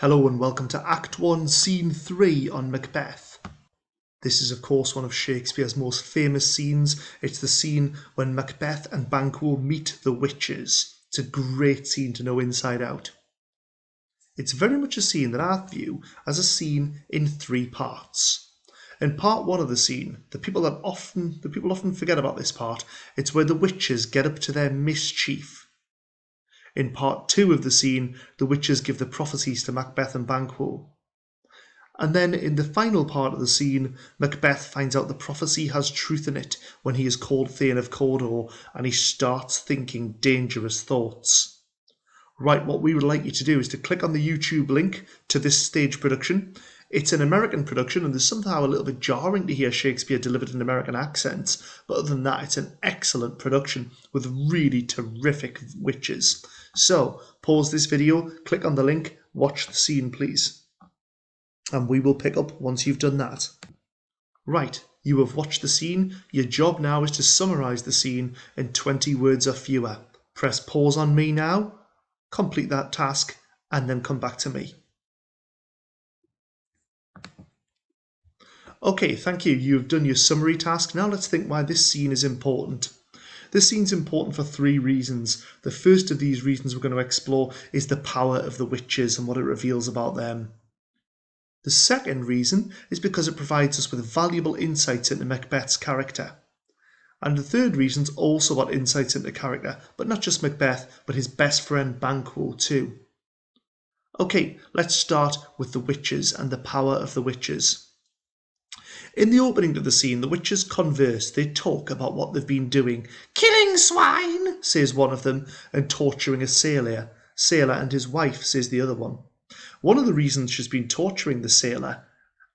Hello and welcome to Act 1, Scene 3 on Macbeth. This is of course one of Shakespeare's most famous scenes. It's the scene when Macbeth and Banquo meet the witches. It's a great scene to know inside out. It's very much a scene that I view as a scene in three parts. In part one of the scene, the people often forget about this part. It's where the witches get up to their mischief. In part two of the scene, the witches give the prophecies to Macbeth and Banquo. And then in the final part of the scene, Macbeth finds out the prophecy has truth in it when he is called Thane of Cawdor and he starts thinking dangerous thoughts. Right, what we would like you to do is to click on the YouTube link to this stage production. It's an American production and there's somehow a little bit jarring to hear Shakespeare delivered in American accents, but other than that, it's an excellent production with really terrific witches. So, pause this video, click on the link, watch the scene please. And we will pick up once you've done that. Right, you have watched the scene. Your job now is to summarise the scene in 20 words or fewer. Press pause on me now, complete that task, and then come back to me. Okay, thank you. You've done your summary task. Now let's think why this scene is important. This scene's important for three reasons. The first of these reasons we're going to explore is the power of the witches and what it reveals about them. The second reason is because it provides us with valuable insights into Macbeth's character. And the third reason's also about insights into character, but not just Macbeth, but his best friend Banquo too. Okay, let's start with the witches and the power of the witches. In the opening to the scene, the witches converse. They talk about what they've been doing. "Killing swine," says one of them, and torturing a sailor and his wife, says the other one. One of the reasons she's been torturing the sailor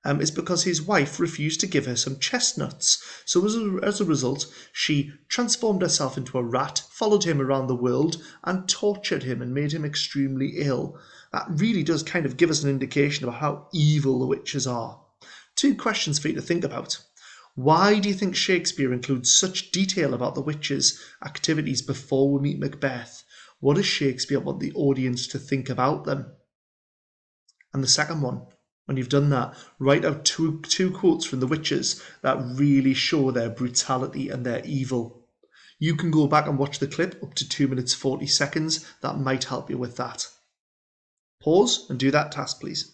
is because his wife refused to give her some chestnuts. So as a result, she transformed herself into a rat, followed him around the world, and tortured him and made him extremely ill. That really does kind of give us an indication of how evil the witches are. Two questions for you to think about. Why do you think Shakespeare includes such detail about the witches' activities before we meet Macbeth? What does Shakespeare want the audience to think about them? And the second one, when you've done that, write out two quotes from the witches that really show their brutality and their evil. You can go back and watch the clip up to 2 minutes 40 seconds. That might help you with that. Pause and do that task, please.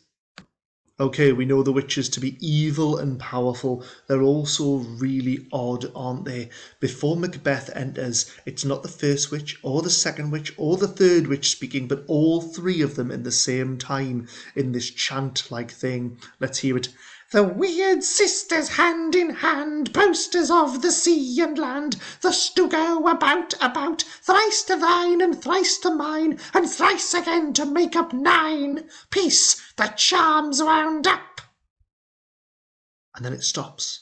Okay, we know the witches to be evil and powerful. They're also really odd, aren't they? Before Macbeth enters, it's not the first witch or the second witch or the third witch speaking, but all three of them in the same time in this chant-like thing. Let's hear it. "The weird sisters hand in hand, boasters of the sea and land, thus do go about, thrice to thine and thrice to mine, and thrice again to make up 9. Peace, the charms wound up." And then it stops,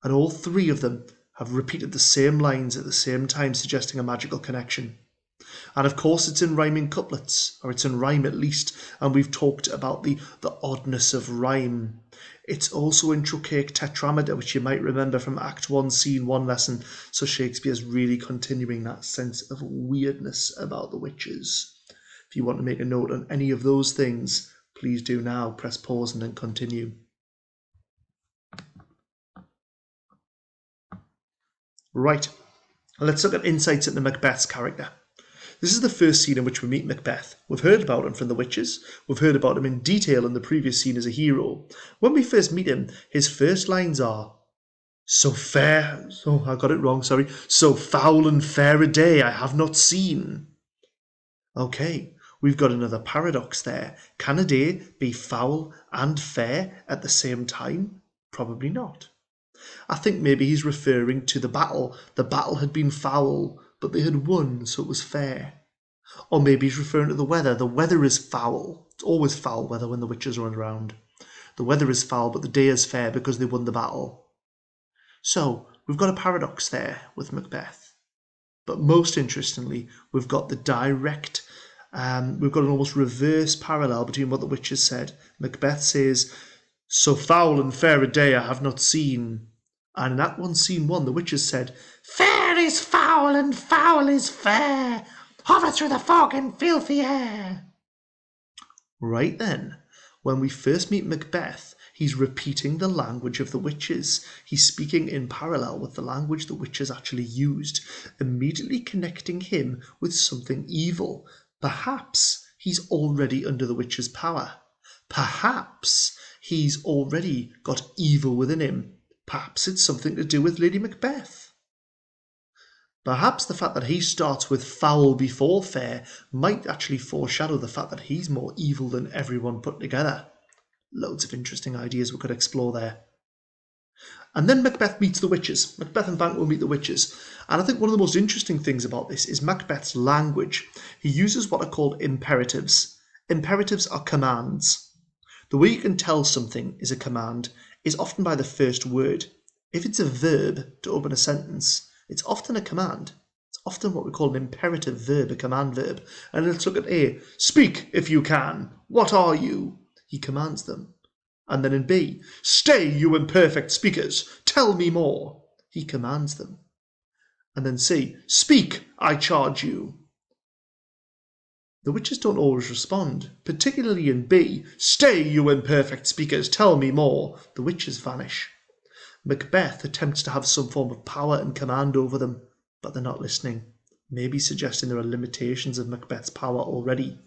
and all three of them have repeated the same lines at the same time, suggesting a magical connection. And of course it's in rhyming couplets, or it's in rhyme at least, and we've talked about the oddness of rhyme. It's also in trochaic tetrameter, which you might remember from Act 1, Scene 1 lesson, so Shakespeare's really continuing that sense of weirdness about the witches. If you want to make a note on any of those things, please do now. Press pause and then continue. Right, let's look at insights into Macbeth's character. This is the first scene in which we meet Macbeth. We've heard about him from the witches. We've heard about him in detail in the previous scene as a hero. When we first meet him, his first lines are, So foul and fair a day I have not seen." Okay, we've got another paradox there. Can a day be foul and fair at the same time? Probably not. I think maybe he's referring to the battle. The battle had been foul, but they had won, so it was fair. Or maybe he's referring to the weather. The weather is foul. It's always foul weather when the witches run around. The weather is foul, but the day is fair because they won the battle. So, we've got a paradox there with Macbeth. But most interestingly, we've got we've got an almost reverse parallel between what the witches said. Macbeth says, "So foul and fair a day I have not seen." And in Act 1, Scene 1, the witches said, "Fair is foul and foul is fair. Hover through the fog and filthy air." Right then, When we first meet Macbeth, he's repeating the language of the witches. He's speaking in parallel with the language the witches actually used, immediately connecting him with something evil. Perhaps he's already under the witches' power. Perhaps he's already got evil within him. Perhaps it's something to do with Lady Macbeth. Perhaps the fact that he starts with foul before fair might actually foreshadow the fact that he's more evil than everyone put together. Loads of interesting ideas we could explore there. And then Macbeth meets the witches. Macbeth and Banquo meet the witches. And I think one of the most interesting things about this is Macbeth's language. He uses what are called imperatives. Imperatives are commands. The way you can tell something is a command is often by the first word. If it's a verb to open a sentence, it's often a command. It's often what we call an imperative verb, a command verb. And let's look at A. Speak if you can. What are you? He commands them. And then in B. Stay, you imperfect speakers. Tell me more. He commands them. And then C. Speak, I charge you. The witches don't always respond, particularly in B. Stay, you imperfect speakers. Tell me more. The witches vanish. Macbeth attempts to have some form of power and command over them, but they're not listening, maybe suggesting there are limitations of Macbeth's power already.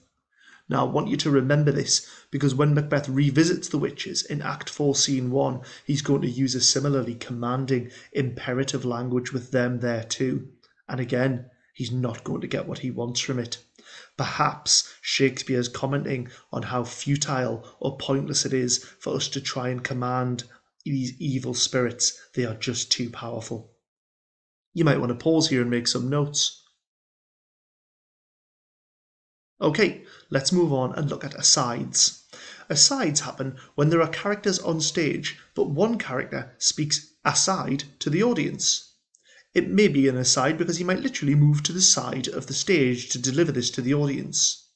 Now, I want you to remember this, because when Macbeth revisits the witches in Act 4, Scene 1, he's going to use a similarly commanding, imperative language with them there too. And again, he's not going to get what he wants from it. Perhaps Shakespeare's commenting on how futile or pointless it is for us to try and command these evil spirits. They are just too powerful. You might want to pause here and make some notes. Okay, let's move on and look at asides. Asides happen when there are characters on stage, but one character speaks aside to the audience. It may be an aside because he might literally move to the side of the stage to deliver this to the audience.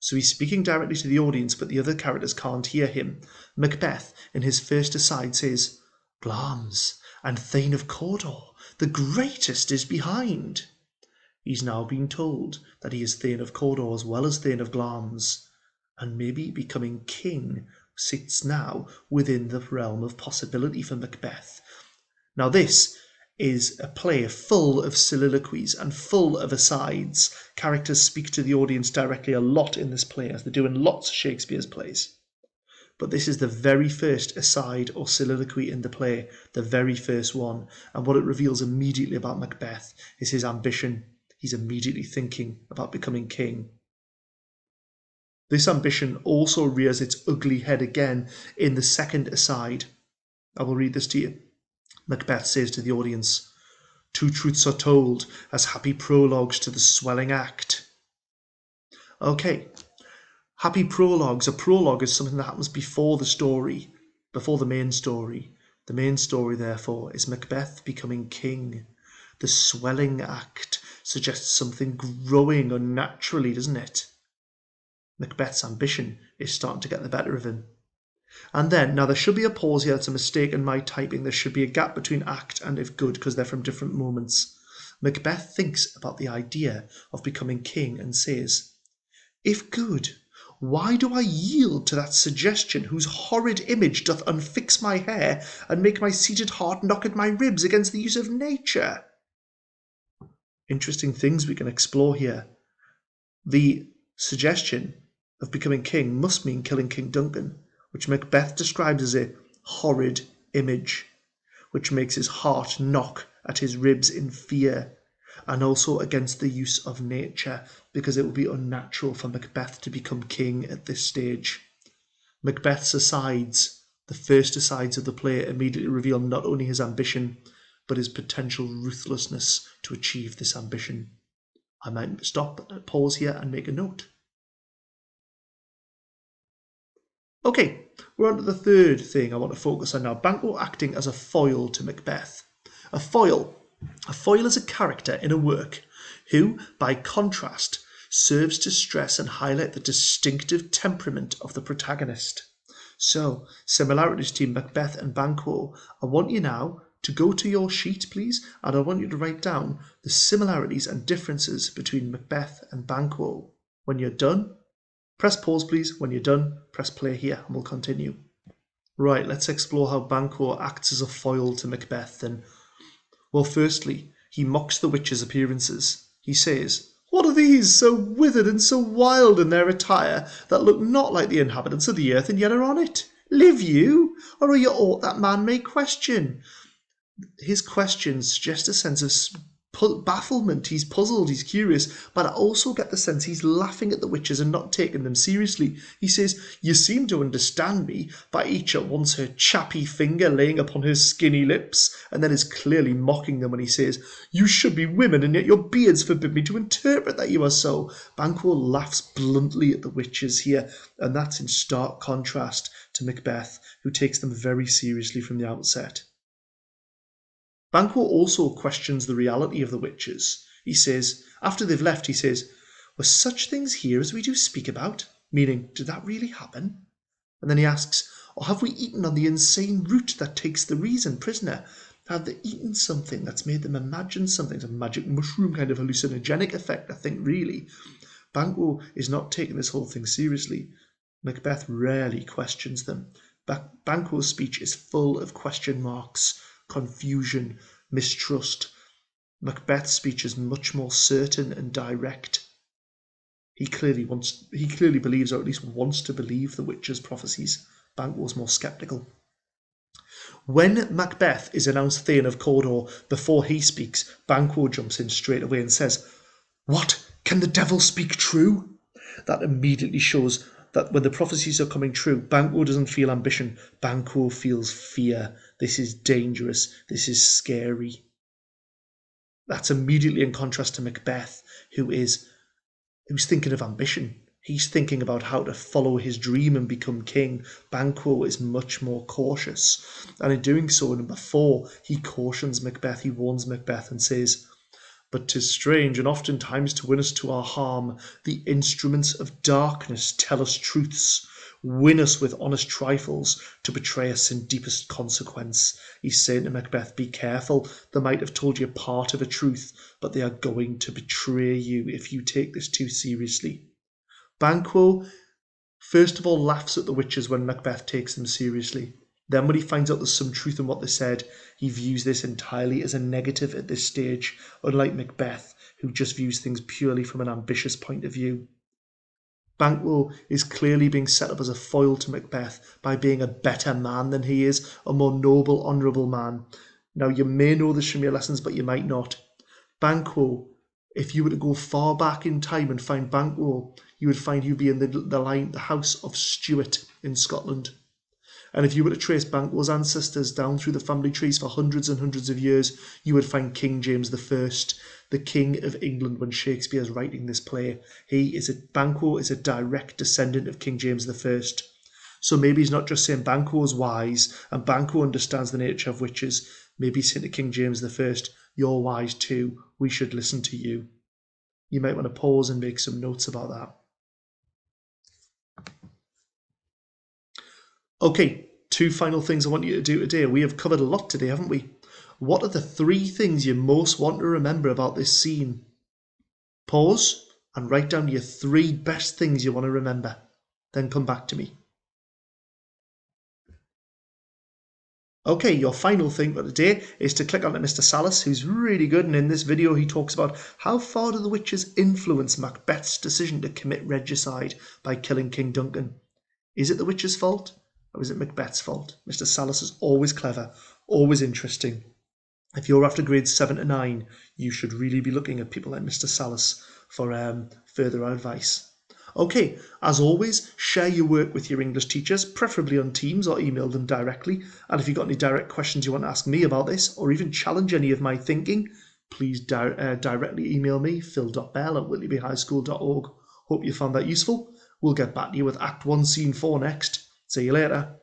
So he's speaking directly to the audience, but the other characters can't hear him. Macbeth, in his first aside, says, Glamis and Thane of Cawdor, the greatest is behind. He's now been told that he is Thane of Cawdor as well as Thane of Glamis, and maybe becoming king sits now within the realm of possibility for Macbeth. Now this is a play full of soliloquies and full of asides. Characters speak to the audience directly a lot in this play, as they do in lots of Shakespeare's plays. But this is the very first aside or soliloquy in the play, the very first one, and what it reveals immediately about Macbeth is his ambition. He's immediately thinking about becoming king. This ambition also rears its ugly head again in the second aside. I will read this to you. Macbeth says to the audience, Two truths are told as happy prologues to the swelling act. Okay, happy prologues. A prologue is something that happens before the story, before the main story. The main story, therefore, is Macbeth becoming king. The swelling act suggests something growing unnaturally, doesn't it? Macbeth's ambition is starting to get the better of him. And then, now there should be a pause here, that's a mistake in my typing. There should be a gap between act and if good, because they're from different moments. Macbeth thinks about the idea of becoming king and says, If good, why do I yield to that suggestion whose horrid image doth unfix my hair and make my seated heart knock at my ribs against the use of nature? Interesting things we can explore here. The suggestion of becoming king must mean killing King Duncan, which Macbeth describes as a horrid image, which makes his heart knock at his ribs in fear, and also against the use of nature, because it would be unnatural for Macbeth to become king at this stage. Macbeth's asides, the first asides of the play, immediately reveal not only his ambition, but his potential ruthlessness to achieve this ambition. I might stop, pause here and make a note. Okay, we're on to the third thing I want to focus on now. Banquo acting as a foil to Macbeth. A foil is a character in a work who, by contrast, serves to stress and highlight the distinctive temperament of the protagonist. So, similarities between Macbeth and Banquo. I want you now to go to your sheet, please, and I want you to write down the similarities and differences between Macbeth and Banquo. When you're done, Press pause, please. When you're done, press play here and we'll continue. Right, let's explore how Banquo acts as a foil to Macbeth then. Well, firstly, he mocks the witches' appearances. He says, "What are these, so withered and so wild in their attire, that look not like the inhabitants of the earth, and yet are on it? Live you, or are you aught that man may question?" His questions suggest a sense of bafflement. He's puzzled, he's curious, but I also get the sense he's laughing at the witches and not taking them seriously. He says, "You seem to understand me," by each at once her chappy finger laying upon her skinny lips, and then is clearly mocking them when he says, "You should be women, and yet your beards forbid me to interpret that you are so." Banquo laughs bluntly at the witches here, and that's in stark contrast to Macbeth, who takes them very seriously from the outset. Banquo also questions the reality of the witches. He says, after they've left, he says, "Were such things here as we do speak about?" Meaning, did that really happen? And then he asks, "Or have we eaten on the insane root that takes the reason prisoner? Have they eaten something that's made them imagine something? It's a magic mushroom kind of hallucinogenic effect, I think, really." Banquo is not taking this whole thing seriously. Macbeth rarely questions them. Banquo's speech is full of question marks, confusion, mistrust. Macbeth's speech is much more certain and direct. He clearly believes, or at least wants to believe, the witches' prophecies. Banquo's more sceptical. When Macbeth is announced Thane of Cawdor, before he speaks, Banquo jumps in straight away and says, "What? Can the devil speak true?" That immediately shows that when the prophecies are coming true, Banquo doesn't feel ambition. Banquo feels fear. This is dangerous. This is scary. That's immediately in contrast to Macbeth, who's thinking of ambition. He's thinking about how to follow his dream and become king. Banquo is much more cautious. And in doing so, in number 4, he cautions Macbeth, he warns Macbeth and says, "But 'tis strange, and oftentimes to win us to our harm, the instruments of darkness tell us truths, win us with honest trifles, to betray us in deepest consequence." He's saying to Macbeth, be careful. They might have told you part of a truth, but they are going to betray you if you take this too seriously. Banquo, first of all, laughs at the witches when Macbeth takes them seriously. Then when he finds out there's some truth in what they said, he views this entirely as a negative at this stage, unlike Macbeth, who just views things purely from an ambitious point of view. Banquo is clearly being set up as a foil to Macbeth by being a better man than he is, a more noble, honourable man. Now, you may know this from your lessons, but you might not. Banquo, if you were to go far back in time and find Banquo, you would find he'd be in the House of Stuart in Scotland. And if you were to trace Banquo's ancestors down through the family trees for hundreds and hundreds of years, you would find King James I, the King of England when Shakespeare is writing this play. Banquo is a direct descendant of King James I. So maybe he's not just saying Banquo is wise and Banquo understands the nature of witches. Maybe he's saying to King James I, "You're wise too. We should listen to you." You might want to pause and make some notes about that. Okay, 2 final things I want you to do today. We have covered a lot today, haven't we? What are the 3 things you most want to remember about this scene? Pause and write down your 3 best things you want to remember. Then come back to me. Okay, your final thing for today is to click on Mr. Salas, who's really good, and in this video he talks about how far do the witches influence Macbeth's decision to commit regicide by killing King Duncan. Is it the witches' fault? Or is it Macbeth's fault? Mr. Salas is always clever, always interesting. If you're after grades 7 to 9, you should really be looking at people like Mr. Salas for further advice. Okay, as always, share your work with your English teachers, preferably on Teams, or email them directly. And if you've got any direct questions you want to ask me about this, or even challenge any of my thinking, please directly email me, phil.bell@whitleybehighschool.org. Hope you found that useful. We'll get back to you with Act 1, Scene 4 next. See you later.